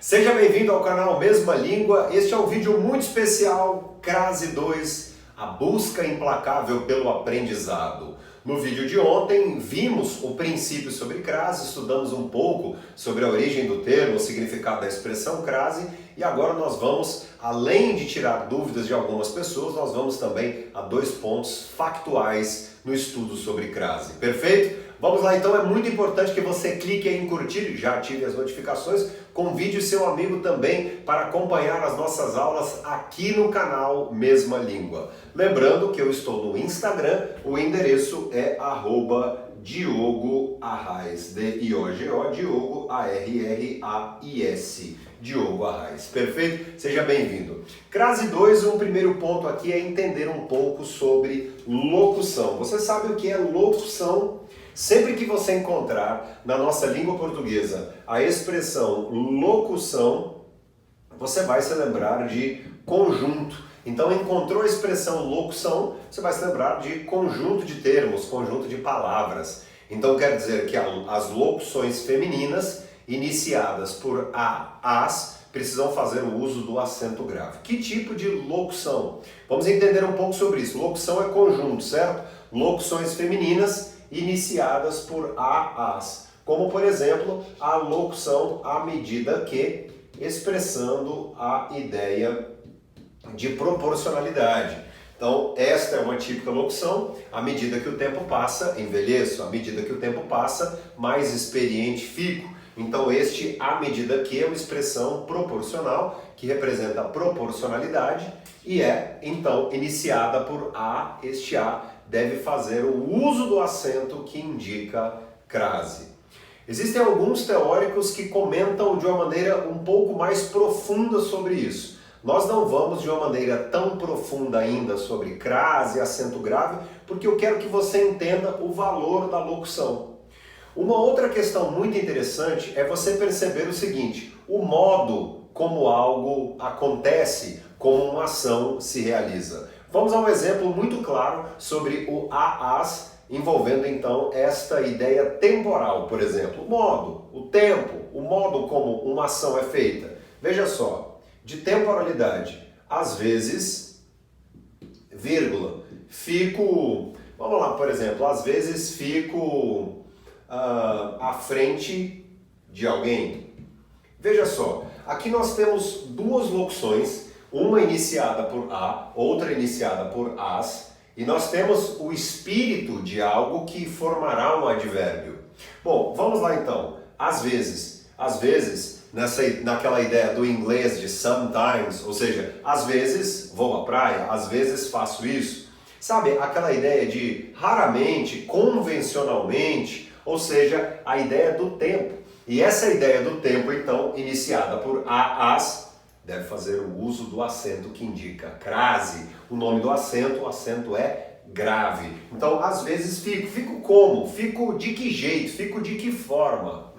Seja bem-vindo ao canal Mesma Língua. Este é um vídeo muito especial, Crase 2, a busca implacável pelo aprendizado. No vídeo de ontem, vimos o princípio sobre crase, estudamos um pouco sobre a origem do termo, o significado da expressão crase, e agora nós vamos, além de tirar dúvidas de algumas pessoas, nós vamos também a 2 pontos factuais no estudo sobre crase. Perfeito? Vamos lá então, é muito importante que você clique em curtir, já ative as notificações, convide o seu amigo também para acompanhar as nossas aulas aqui no canal Mesma Língua. Lembrando que eu estou no Instagram, o endereço é @Diogo Arrais, D-I-O-G-O, Diogo A-R-R-A-I-S, Diogo Arrais. Perfeito? Seja bem-vindo. Crase 2, um primeiro ponto aqui é entender um pouco sobre locução. Você sabe o que é locução? Sempre que você encontrar na nossa língua portuguesa a expressão locução, você vai se lembrar de conjunto. Então, encontrou a expressão locução, você vai se lembrar de conjunto de termos, conjunto de palavras. Então, quer dizer que as locuções femininas, iniciadas por a, as, precisam fazer o uso do acento grave. Que tipo de locução? Vamos entender um pouco sobre isso. Locução é conjunto, certo? Locuções femininas iniciadas por a, as. Como, por exemplo, a locução à medida que, expressando a ideia de proporcionalidade. Então, esta é uma típica locução. À medida que o tempo passa, envelheço. À medida que o tempo passa, mais experiente fico. Então, este à medida que é uma expressão proporcional, que representa a proporcionalidade e é, então, iniciada por a. Este a deve fazer o uso do acento que indica crase. Existem alguns teóricos que comentam de uma maneira um pouco mais profunda sobre isso. Nós não vamos de uma maneira tão profunda ainda sobre crase e acento grave, porque eu quero que você entenda o valor da locução. Uma outra questão muito interessante é você perceber o seguinte: o modo como algo acontece, como uma ação se realiza. Vamos a um exemplo muito claro sobre o a-as, envolvendo então esta ideia temporal, por exemplo. O modo, o tempo, o modo como uma ação é feita. Veja só, de temporalidade, às vezes, vírgula, fico, vamos lá, por exemplo, às vezes fico à frente de alguém. Veja só, aqui nós temos duas locuções, uma iniciada por a, outra iniciada por as, e nós temos o espírito de algo que formará um advérbio. Bom, vamos lá então. Às vezes, naquela ideia do inglês de sometimes, ou seja, às vezes vou à praia, às vezes faço isso. Sabe, aquela ideia de raramente, convencionalmente, ou seja, a ideia do tempo. E essa ideia do tempo, então, iniciada por a, as, deve fazer o uso do acento que indica crase. O nome do acento, o acento é grave. Então, às vezes fico. Fico como? Fico de que jeito? Fico de que forma?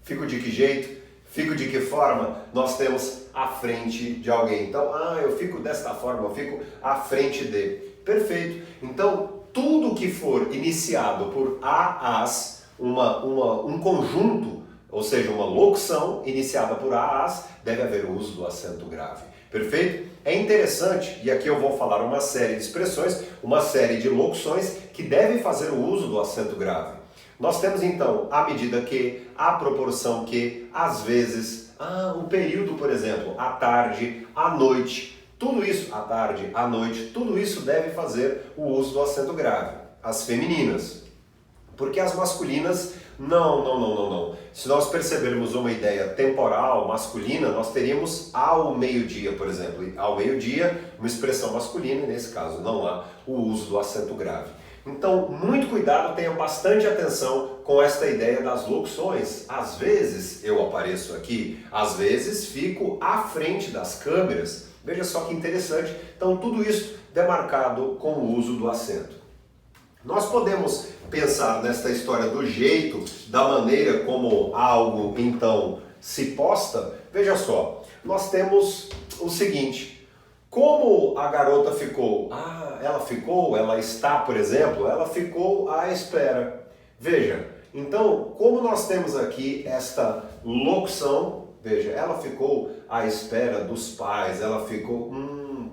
Fico de que jeito? Fico de que forma? Nós temos à frente de alguém. Então, eu fico desta forma, eu fico à frente de. Perfeito. Então, tudo que for iniciado por a, as, um conjunto, ou seja, uma locução iniciada por a, as, deve haver o uso do acento grave. Perfeito? É interessante, e aqui eu vou falar uma série de expressões, uma série de locuções que devem fazer o uso do acento grave. Nós temos então à medida que, à proporção que, às vezes, o período, por exemplo, à tarde, à noite, tudo isso, à tarde, à noite, tudo isso deve fazer o uso do acento grave. As femininas, porque as masculinas, não. Se nós percebermos uma ideia temporal, masculina, nós teríamos ao meio-dia, por exemplo. Ao meio-dia, uma expressão masculina, e nesse caso não há o uso do acento grave. Então, muito cuidado, tenha bastante atenção com esta ideia das locuções. Às vezes eu apareço aqui, às vezes fico à frente das câmeras. Veja só que interessante. Então, tudo isso demarcado com o uso do acento. Nós podemos pensar nesta história do jeito, da maneira como algo então se posta. Veja só, nós temos o seguinte: como a garota ficou? Ela está, por exemplo, ela ficou à espera. Veja, então, como nós temos aqui esta locução Veja, ela ficou à espera dos pais, ela ficou...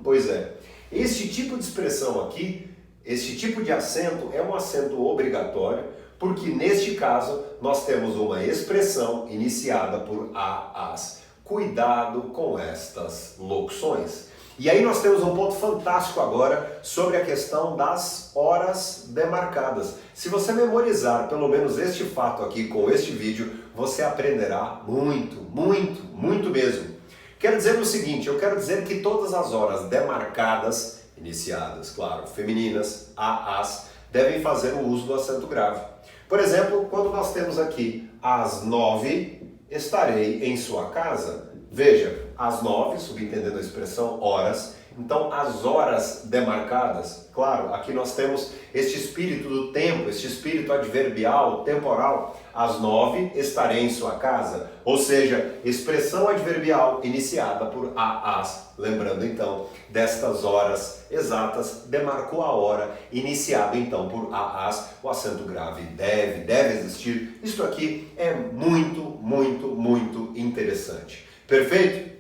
pois é. Este tipo de expressão aqui, este tipo de acento é um acento obrigatório, porque neste caso nós temos uma expressão iniciada por as. Cuidado com estas locuções. E aí nós temos um ponto fantástico agora sobre a questão das horas demarcadas. Se você memorizar pelo menos este fato aqui com este vídeo, você aprenderá muito, muito, muito mesmo. Quero dizer o seguinte, eu quero dizer que todas as horas demarcadas, iniciadas, claro, femininas, as, devem fazer o uso do acento grave. Por exemplo, quando nós temos aqui às 9, estarei em sua casa. Veja, às 9, subentendendo a expressão horas. Então, as horas demarcadas, claro, aqui nós temos este espírito do tempo, este espírito adverbial, temporal. Às 9, estarei em sua casa. Ou seja, expressão adverbial iniciada por as. Lembrando então, destas horas exatas, demarcou a hora, iniciado então por as. O acento grave deve existir. Isso aqui é muito, muito, muito interessante. Perfeito?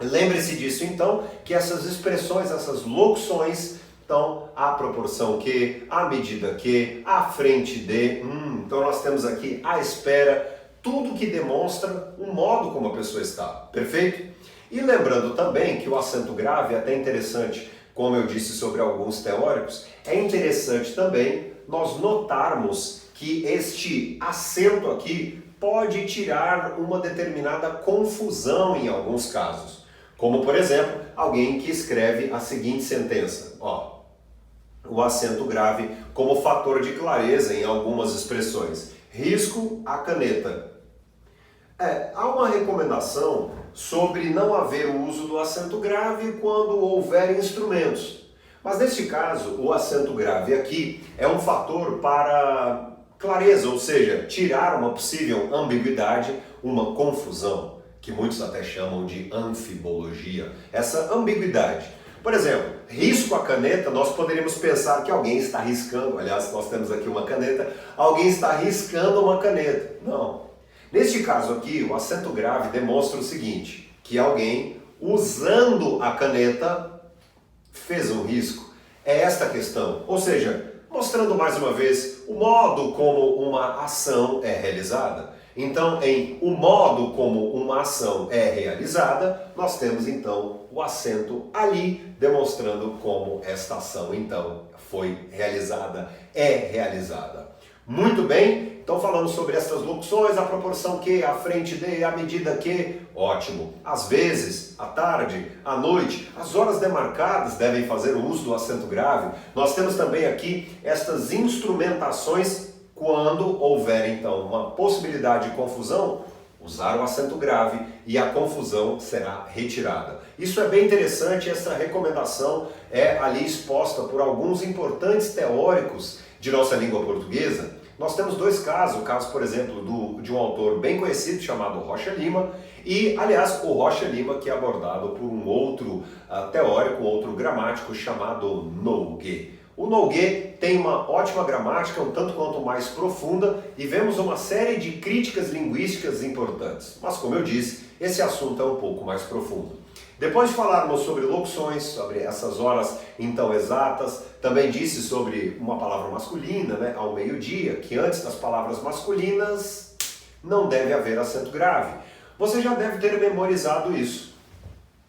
Lembre-se disso então, que essas expressões, essas locuções estão à proporção que, à medida que, à frente de. Então nós temos aqui à espera, tudo que demonstra o modo como a pessoa está. Perfeito? E lembrando também que o acento grave é até interessante, como eu disse sobre alguns teóricos, é interessante também nós notarmos que este acento aqui pode tirar uma determinada confusão em alguns casos. Como, por exemplo, alguém que escreve a seguinte sentença, o acento grave como fator de clareza em algumas expressões. Risco a caneta. Há uma recomendação sobre não haver o uso do acento grave quando houver instrumentos. Mas neste caso, o acento grave aqui é um fator para clareza, ou seja, tirar uma possível ambiguidade, uma confusão, que muitos até chamam de anfibologia. Essa ambiguidade. Por exemplo, risco a caneta, nós poderíamos pensar que alguém está riscando, aliás, nós temos aqui uma caneta, alguém está riscando uma caneta. Não. Neste caso aqui, o acento grave demonstra o seguinte, que alguém, usando a caneta, fez um risco. É esta a questão. Ou seja, mostrando mais uma vez o modo como uma ação é realizada. Então, em o modo como uma ação é realizada, nós temos então o acento ali, demonstrando como esta ação então foi realizada, é realizada. Muito bem, então falamos sobre essas locuções, a proporção que, à frente de, à medida que, ótimo. Às vezes, à tarde, à noite, as horas demarcadas devem fazer o uso do acento grave. Nós temos também aqui estas instrumentações quando houver então uma possibilidade de confusão, usar o acento grave e a confusão será retirada. Isso é bem interessante, essa recomendação é ali exposta por alguns importantes teóricos de nossa língua portuguesa. Nós temos dois casos, o caso, por exemplo, de um autor bem conhecido chamado Rocha Lima e, aliás, o Rocha Lima que é abordado por um outro teórico, outro gramático chamado Noguet. O Noguet tem uma ótima gramática, um tanto quanto mais profunda, e vemos uma série de críticas linguísticas importantes. Mas, como eu disse, esse assunto é um pouco mais profundo. Depois de falarmos sobre locuções, sobre essas horas então exatas, também disse sobre uma palavra masculina, ao meio-dia, que antes das palavras masculinas não deve haver acento grave. Você já deve ter memorizado isso.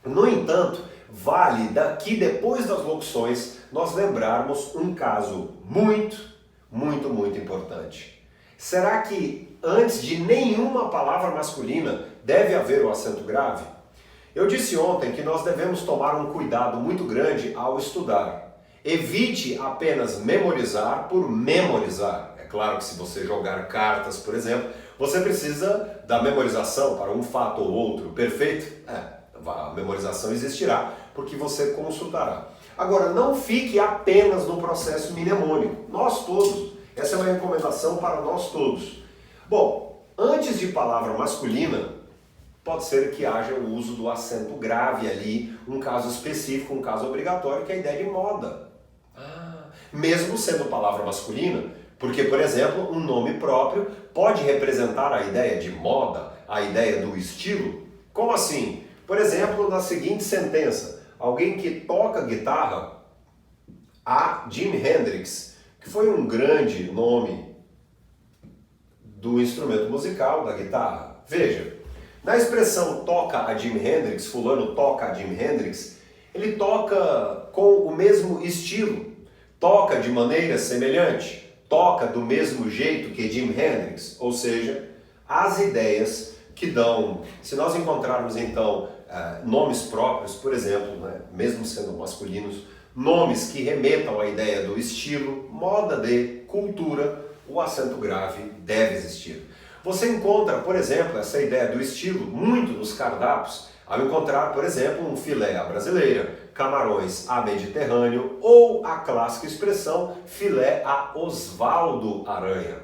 No entanto, vale daqui depois das locuções nós lembrarmos um caso muito, muito, muito importante. Será que antes de nenhuma palavra masculina deve haver o acento grave? Eu disse ontem que nós devemos tomar um cuidado muito grande ao estudar. Evite apenas memorizar por memorizar. É claro que se você jogar cartas, por exemplo, você precisa da memorização para um fato ou outro, perfeito? A memorização existirá porque você consultará. Agora, não fique apenas no processo mnemônico. Nós todos, essa é uma recomendação para nós todos. Bom, antes de palavra masculina, pode ser que haja o uso do acento grave ali, um caso específico, um caso obrigatório, que é a ideia de moda. Mesmo sendo palavra masculina, porque, por exemplo, um nome próprio pode representar a ideia de moda, a ideia do estilo. Como assim? Por exemplo, na seguinte sentença, alguém que toca guitarra, a Jimi Hendrix, que foi um grande nome do instrumento musical, da guitarra. Veja, na expressão toca a Jimi Hendrix, fulano toca a Jimi Hendrix, ele toca com o mesmo estilo, toca de maneira semelhante, toca do mesmo jeito que Jimi Hendrix, ou seja, as ideias que dão, se nós encontrarmos então nomes próprios, por exemplo, né, mesmo sendo masculinos, nomes que remetam à ideia do estilo, moda de, cultura, o acento grave deve existir. Você encontra, por exemplo, essa ideia do estilo muito nos cardápios, ao encontrar, por exemplo, um filé à brasileira, camarões à mediterrâneo ou a clássica expressão filé a Osvaldo Aranha.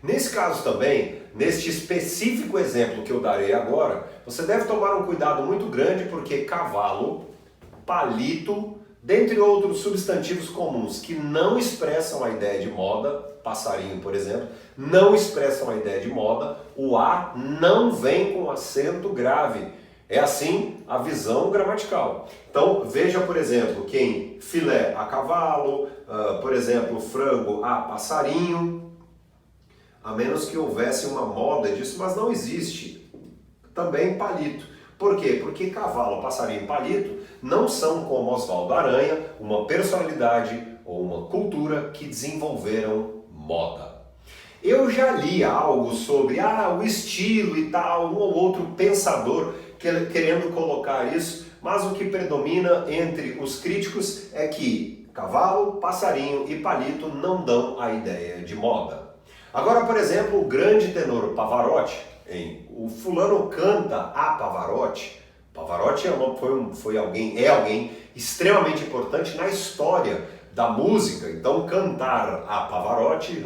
Nesse caso também, neste específico exemplo que eu darei agora, você deve tomar um cuidado muito grande porque cavalo, palito, dentre outros substantivos comuns que não expressam a ideia de moda, passarinho, por exemplo, não expressam a ideia de moda, o A não vem com acento grave. É assim a visão gramatical. Então, veja, por exemplo, que em filé a cavalo, por exemplo, frango a passarinho, a menos que houvesse uma moda disso, mas não existe. Também palito. Por quê? Porque cavalo, passarinho e palito não são como Osvaldo Aranha, uma personalidade ou uma cultura que desenvolveram moda. Eu já li algo sobre o estilo e tal, um ou outro pensador querendo colocar isso, mas o que predomina entre os críticos é que cavalo, passarinho e palito não dão a ideia de moda. Agora, por exemplo, o grande tenor Pavarotti, o fulano canta a Pavarotti. Pavarotti é alguém extremamente importante na história da música. Então, cantar a Pavarotti,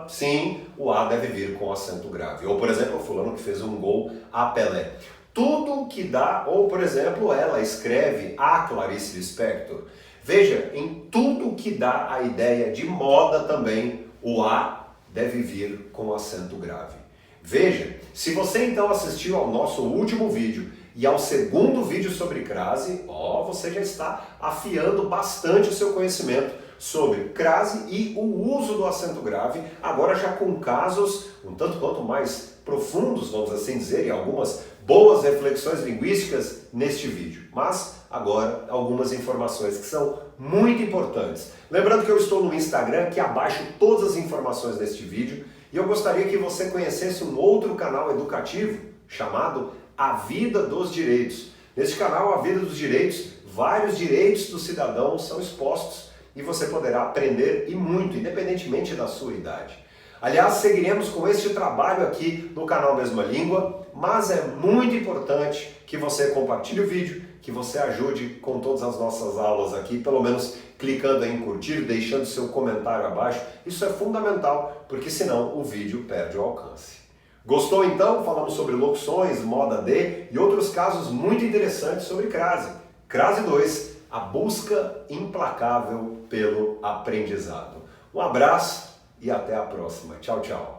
sim, o A deve vir com acento grave. Ou, por exemplo, o fulano que fez um gol a Pelé. Tudo que dá, ou, por exemplo, ela escreve a Clarice Lispector. Veja, em tudo que dá a ideia de moda também, o A deve vir com acento grave. Veja, se você então assistiu ao nosso último vídeo e ao segundo vídeo sobre crase, você já está afiando bastante o seu conhecimento sobre crase e o uso do acento grave, agora já com casos um tanto quanto mais profundos, vamos assim dizer, e algumas boas reflexões linguísticas neste vídeo. Mas agora algumas informações que são muito importantes. Lembrando que eu estou no Instagram, aqui abaixo todas as informações deste vídeo, e eu gostaria que você conhecesse um outro canal educativo chamado A Vida dos Direitos. Neste canal, A Vida dos Direitos, vários direitos do cidadão são expostos e você poderá aprender e muito, independentemente da sua idade. Aliás, seguiremos com este trabalho aqui no canal Mesma Língua, mas é muito importante que você compartilhe o vídeo, que você ajude com todas as nossas aulas aqui, pelo menos clicando em curtir, deixando seu comentário abaixo. Isso é fundamental, porque senão o vídeo perde o alcance. Gostou então? Falamos sobre locuções, moda de e outros casos muito interessantes sobre crase. Crase 2, a busca implacável pelo aprendizado. Um abraço e até a próxima. Tchau, tchau.